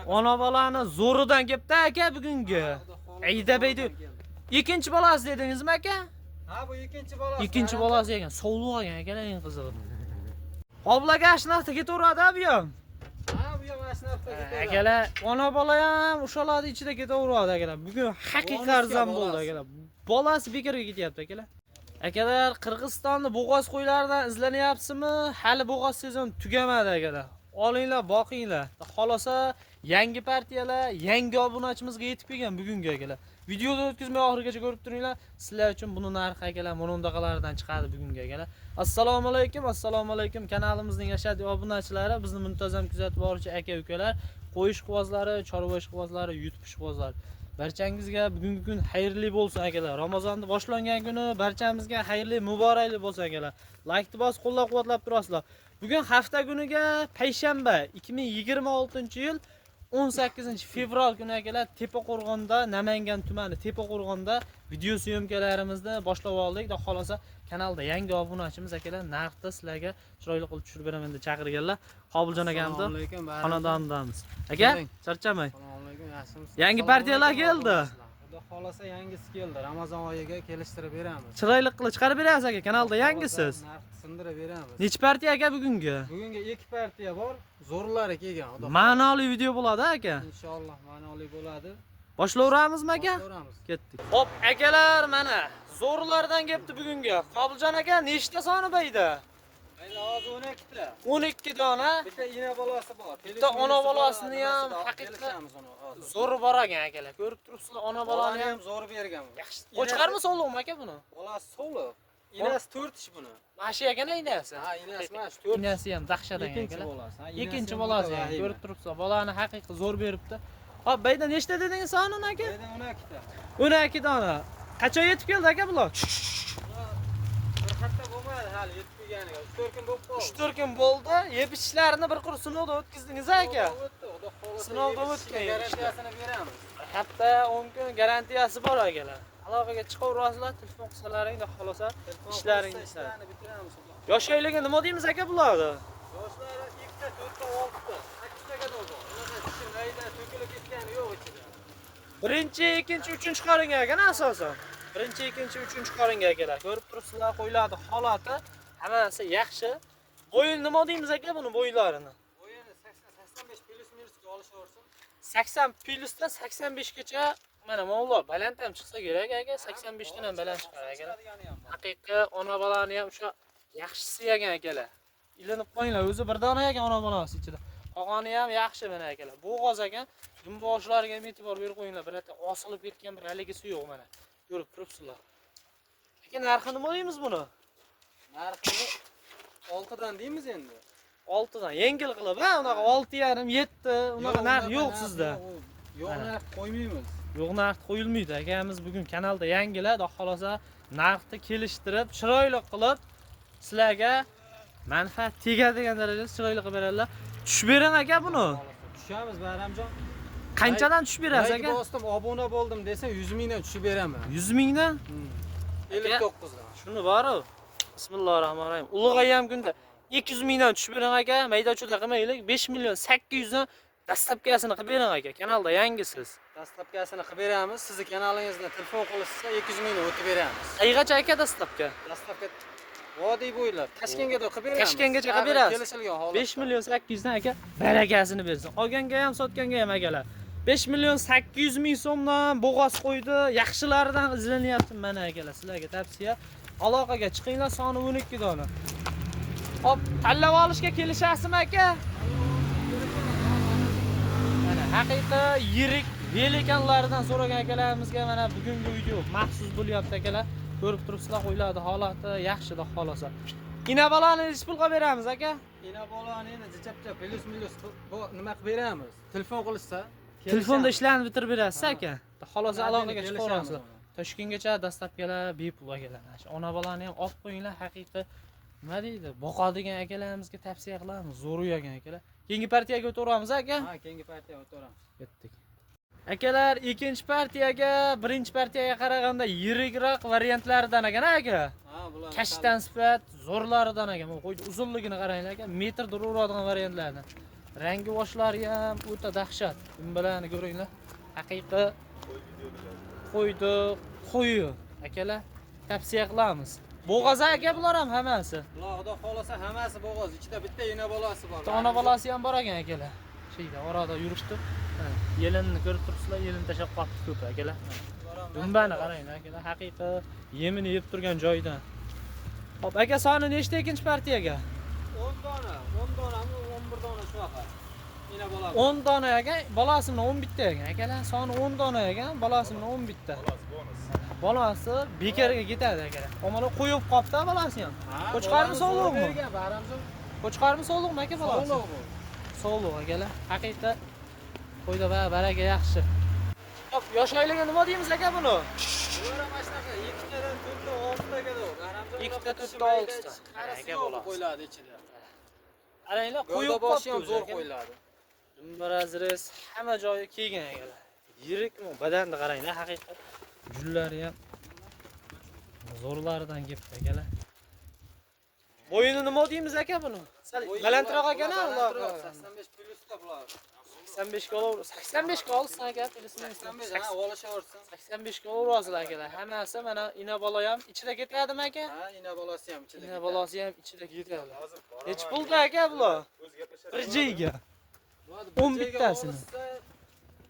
Ona balani zo'ridan kelibdi aka bugungi. Ayda beydi. Ikkinchi bolasi dedingizmi aka? Ha, bu ikkinchi bolasi. Ikkinchi bolasi ekan. Sovliq olgan ekan eng qizig'i. Hoblaga ashnaqda ketaveradi bu ham. Ha, bu ham ashnaqda ketaveradi. Akalar, ona bola ham o'shalarning ichida ketaveradi akalar. Bugun haqiqiy arzon bo'ldi akalar. Bolasi bekorga ketyapti akalar. Akalar, Qirg'izistonda bo'g'oz qo'ylaridan izlanyapsizmi? Hali bo'g'oz sezon tugamadi akalar. Olinglar, boqinglar. Xolosa yangi partiyalar, yangi obunachimizga yetib kelgan bugungi akalar. Videoni o'tkazmay oxirigacha ko'rib turinglar. Sizlar uchun buni narxi akalar monondaqalardan chiqadi bugungi akalar. Assalomu alaykum. Kanalimizning ashaddiy obunachilari, bizni muntazam kuzatib boruvchi aka-ukalar, qo'yish quvozlari, chorva ishqibozlari, YouTube ishqibozlari. Barchangizga bugungi kun xayrli bo'lsin akalar. Ramazonni boshlangan kuni barchamizga xayrli, muborakli bo'lsin akalar. Like bosib qo'llab-quvvatlab turasizlar. Bugun hafta kuniga payshanba 2026-yil 18-fevral kuni akalar Tepaqo'rg'onda, Namangan tumani Tepaqo'rg'onda video syomkalarimizni boshlab oldik. Xudo xolosa kanalda yangi obunachimiz akalar narxda sizlarga chiroyli qilib tushirib beraman deb chaqirganlar. Qobiljon akamni xonadonidamiz. Aka, charchamang. Yangi partiyalar keldi. Xudo xolasa yangisi keldi. Ramazon oyiga kelishtirib beramiz. Chiroyli qilib chiqarib berasiz aka, kanalda yangisiz. Narxni sindirib beramiz. Necha partiya aka bugungi? Bugungi 2 partiya bor. Zo'rlari kelgan. Ma'noli video bo'ladi aka. Inshaalloh ma'noli bo'ladi. Boshlayveramizmi aka? Boshlayveramiz. Ketdik. Hop, akalar, mana zo'rlardan kelibdi bugungi. Qobiljon aka, nechta soni bayda? Mayli hozir 12 ta. 12 dona. Bitta ina bolasi bor. Bitta ona bolasini ham haqiqatan zo'r bor ekan akalar. Ko'rib turibsizlar, ona bolani ham zo'r bergan. Yaxshi. Qo'chqarmi sog'liqmi aka buni? Bolasi sog'liq. Inasi 4 ish buni. Mana shu ekan inasi. Ha, inasi mana shu 4. Inasi ham dahshat ekan akalar. Ikkinchi bolasi ham ko'rib turibsizlar. Bolani haqiqiy zo'r beribdi. Hop, bayda nechta dedingiz sonini aka? Bayda 12 ta. 12 dona. Qachon yetib keldi aka bular? Bir hafta bo'lmadi hali yetib kelganiga. 3-4 kun bo'lib qoldi. 3-4 kun bo'ldi. Yeb ishlarini bir qur sinovda o'tkazdingiz aka. Sinovda o'tgan. Garantiyasini beramiz. Hafta 10 kun garantiyasi bor akalar. Aloqaga chiqaverasizlar, telefon qilsalaring da xolosa ishlaringizni bitiramiz. Yoshligiga nima deymiz aka bularni? Yoshlari 2 ta, 4 ta, 6 ta, 8 taga bo'ldi. Unaqa tushunmaydi, to'kilib ketgani yo'q ichida. Birinchi, ikkinchi, uchinchi qaringa ekan asosan. Birinchi, ikkinchi, uchinchi qaringa akalar. Ko'rib turibsizlar, qo'ylarning holati hammasi yaxshi. Bo'yin nima deymiz aka buni bo'ylarini? Bo'yini 85 plus minusga olishaversin. 80 plusdan 85 gacha mana mo'g'lar baland ham chiqsa kerak aka, 85 dan ham baland chiqar akalar. Haqiqiy ona bolani ham o'sha yaxshisi ekan akalar. Ilinib qo'yinglar, o'zi bir dona ekan ona bolasi ichida. Qolgani ham yaxshi mana akalar. Bo'g'oz ekan. Yumboshlariga ham e'tibor berib qo'yinglar. Birata osilib ketgan bir haligisi yo'q mana. Ko'rib turibsizlar. Lekin narxi nima deymiz buni? Narxini 6 dan deymiz endi. 6 dan yengil qilib, ha, unaqa 6,5, 7, unaqa narx yo'q sizda. Yo'q, narx qo'ymaymiz. Yo'q, narx qo'yilmaydi. Akamiz bugun kanalda yangilar, xudo xolosa narxni kelishtirib, chiroyli qilib sizlarga manfaat tegadigan darajada chiroyli qilib beradilar. Tushib bering aka buni. Tushamiz Bayramjon. Qanchadan tushib berasiz aka? Bosdim, obuna bo'ldim desang 100 mingdan tushib beraman. 100 mingdan? 59 dan. Shuni bor-ku. Bismillahirrohmanirrohim. Ulug'ayam kunda 200 mingdan tushib bering aka, mayda-chuda qilmaylik. 5 million 800 dan dastlabkasini qilib bering aka. Kanalda yangisiz. Dastlabkasini qilib beramiz. Sizni kanalingizdan telefon qilishsa 200 mingdan o'tib beramiz. Qaygacha aka dastlabka? Dastlabka vodiy bo'ylab Toshkentga qilib beramiz. Toshkentgacha qilib berasiz. Kelishilgan holat. 5 million 800 dan aka barakasini bersin. Olganga ham, sotganga ham akalar. 5 million 800 ming so'mdan bo'g'oz qo'ydi. Yaxshilaridan izlanyapti mana akalar. Sizlarga tavsiya. Aloqaga chiqinglar, soni 12 dona. Hop, tanlab olishga kelishasizmi aka? Mana haqiqiy yirik velikanlardan so'ragan akalarimizga mana bugungi video maxsus bo'lyapti akalar. Ko'rib turibsizlar, qo'ylarning holati yaxshida xolosa. Ina bolani nech pulga beramiz aka? Ina bolani endi jichapcha plus minus nima qilib beramiz? Telefon qilishsa, telefonda ishlarni bitirib berasiz aka. Xolosa aloqaga chiqaverasiz. Toshkentgacha dastlabkilar bepul akalar. Ona bolani ham olib qo'yinglar, haqiqiy nima deydi? Boqadigan akalarimizga tavsiya qilamiz. Zo'r uyagan akalar. Keyingi partiyaga o'tamiz aka? Ha, keyingi partiyaga o'tamiz. Ketdik. Akalar, ikkinchi partiyaga, birinchi partiyaga qaraganda yirikroq variantlaridan ekan aka. Ha, bular Kashtan sifat zo'rlaridan ekan. Bu qo'ydi uzunligini qaranglar aka, metrda uradigan variantlardan. Rangi boshlari ham o'ta dahshat. Dumbalarni ko'ringlar. Haqiqiy qo'ydi, qo'yi. Akalar, tavsiya qilamiz. Bo'g'oz aka bular ham hammasi. Xudo xudo xolasa hammasi bo'g'oz. Ichida bitta ina bolasi bor. Bitta ona bolasi ham bor ekan akalar. Sheyda orada yuribdi. Yelinni ko'rib turibsizlar, yelin tashab qolibdi ko'p akalar. Dumbani qarang akalar, haqiqiy yemini yeb turgan joyidan. Hop, aka soni nechta ikkinchi partiyaga? 10 dona, 10 donami 11 dona shunaqa. Ina bola. 10 dona ekan, bolasi bilan 11 ta ekan. Akalar, soni 10 dona ekan, bolasi bilan 11 ta. Bolasi bekarga ketadi akalar. Omalo qo'yib qopti bolasi ham. Qo'chqarmi sog'liqmi? Qo'chqarmi sog'liqmi aka bolasi? Sog'liq akalar. Haqiqiy qo'yda va baraka yaxshi. Hop, yosh oilaga nima deymiz aka buni? Bular ham shunaqa 2 tadan 4 ta 6 taga da. Ikkita, to'rtta, oltita. Qarasiga bo'lib qo'yiladi ichida. Qaranglar, qo'yib Qo'yib boshi ham qopti zo'r qo'yiladi. Dumbarazres hamma joyi kiygan akalar. Yirikmi? Badanni qaranglar, haqiqiy. Jullari ham zo'rlaridan ketdi akalar. Bo'yini nima deymiz aka buni? Balandroq ekan-a ular. 85 plyusda bular. 85 ga olur. 85 ga olsan aka, plyusni 85 ha, olishaversin. 85 ga urasizlar akalar. Hammasi mana ina bola ham ichida ketadimi aka? Ha, ina bolasi ham ichida. Ina bolasi ham ichida ketadi. Hech pulda aka bular. Bir jiga. 10 bittasini.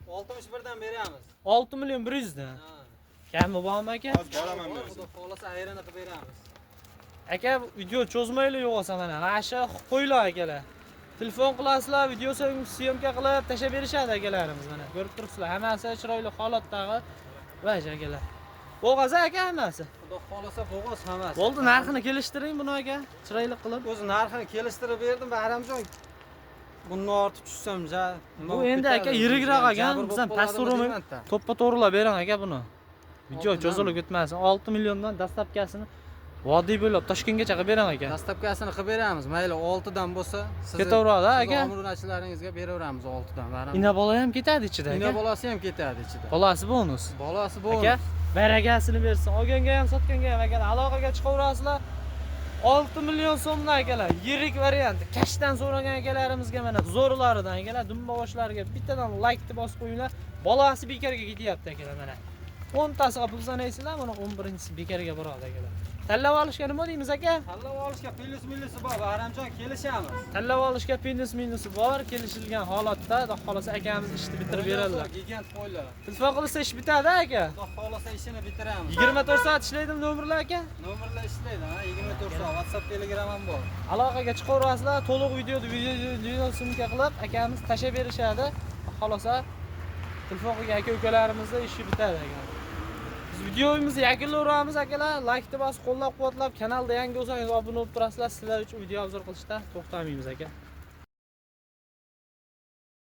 61 dan beramiz. 6 million 100 dan. Ha. Kami bormi aka? Xudo xolasa ayrini qilib beramiz. Aka, video cho'zmaylar yo'qsa mana. G'ashi qo'ylar akalar. Telefon qilasizlar, video syomka qilib tashab berishadi akalarimiz mana. Ko'rib turibsizlar, hammasi chiroyli holatdagi vaj akalar. Bo'g'oz aka hammasi. Xudo xolasa bo'g'oz hammasi. Bo'ldi, narxini kelishtiring buni aka. Chiroyli qilib. O'zi narxini kelishtirib berdim, Bahramjon. Bundan ortiq tushsamja. Bu endi aka yirikroq ekan, bizdan past urmay to'ppa-to'g'rilab bering aka buni. Video cho'zilib ketmasin. 6 milliondan dastlabkasini vodiy bo'ylab Toshkentgacha qilib bering aka. Dastlabkasini qilib beramiz. Mayli 6 dan bo'lsa, siz ketaveradi aka. Obunachilaringizga beraveramiz 6 dan. Bahramjon. Ina bola ham ketadi ichida aka. Ina bolasi ham ketadi ichida. Bolasi bonus. Bolasi bonus. Aka, barakasini bersin. Olganga ham, sotganga ham aka. Aloqaga chiqaverasizlar. 6 million so'mdan akalar. Yirik varianti. Kashdan so'ragan akalarimizga mana zo'rlaridan akalar, dumba boshlariga bittadan like bosib qo'yinglar. Bolasi bekarga ketyapti akalar mana. 10 tasiga pul sanaysizlar, mana 11-si bekarga boradi akalar. Tanlab olishga nima deymiz aka? Tanlab olishga plyus-minusi bor, Bahramjon, kelishamiz. Tanlab olishga plyus-minusi bor, kelishilgan holatda, xudo xolasa akamiz ishni bitirib beradilar. Gigant qo'ylar. Telefon qilsa ish bitadi aka. Xudo xolasa ishini bitiramiz. 24 soat ishlaydimi nomerlar aka? Nomerlar ishlaydi, ha, 24 soat. WhatsApp, Telegram ham bor. Aloqaga chiqaverasizlar, to'liq video syomka qilib akamiz tashab berishadi. Xolosa telefon qilgan aka-ukalarimizni ishi bitadi aka. Biz videomizni yakunlayveramiz akalar. Like bosib, qo'llab-quvvatlab, kanalda yangi bo'lsangiz obuna bo'lib turasizlar. Sizlar uchun video obzor qilishda to'xtamaymiz aka.